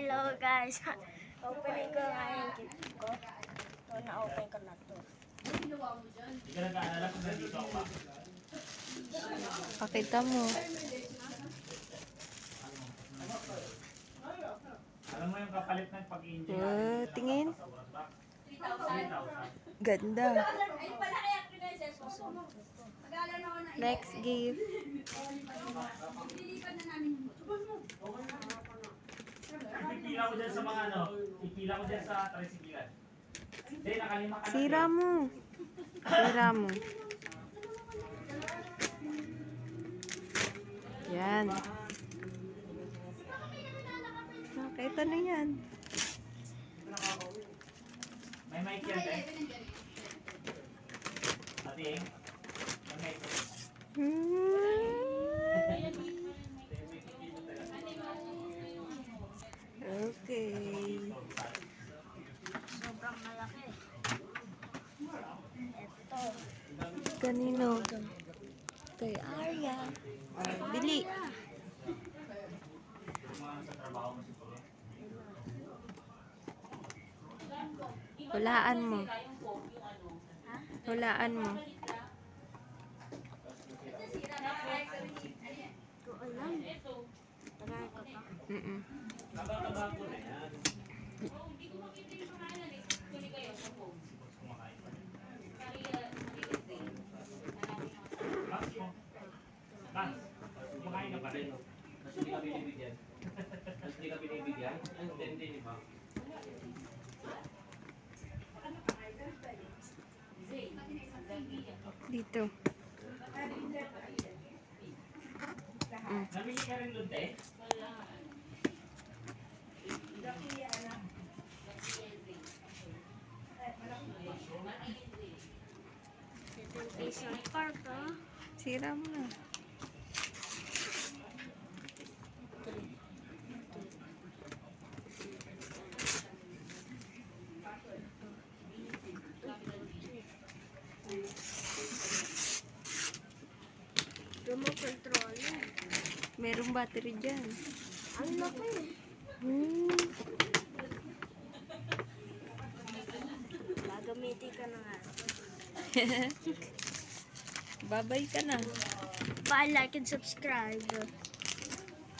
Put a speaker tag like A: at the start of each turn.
A: Hello guys. Opening ko nga yung gift ko. Ito na-open ko na to.
B: Hindi ka nag-aalala kung nandito ako ba?
C: Pakita mo.
B: Alam mo yung kapalit ng pag-i-enjoy
C: Oh, tingin.
B: 3,000.
C: Ganda. Next gift.
B: Ipipila ko dyan sa mga ano, ipila ko dyan sa tricycle. Hindi, nakalima ka na.
C: Sira mo. Sira mo. Yan. Nakita na yan.
B: May mic yan, eh. Ating, may mic.
C: Okay.
A: Sobrang malaki. Ito.
C: Kanino? Kay Arya. Bili.
B: Sa trabaho mo siguro.
C: Hulaan mo. Hulaan mo.
A: Ito alam. Tagal ko pa.
B: Kaba-kaba ko na yan. Max mo. Max, kumakain ka pa rin. Mas hindi ka binibigyan. Mas hindi ka binibigyan. Hindi, di ba?
C: Dito.
B: Namili ka rin lunte?
A: Ito yung Asian Park, oh.
C: Sira mo na.
A: Remote controller.
C: Merong battery dyan.
A: Ang laki. Gagamitin ka na nga.
C: Babay ka na.
A: Bye, like, and subscribe.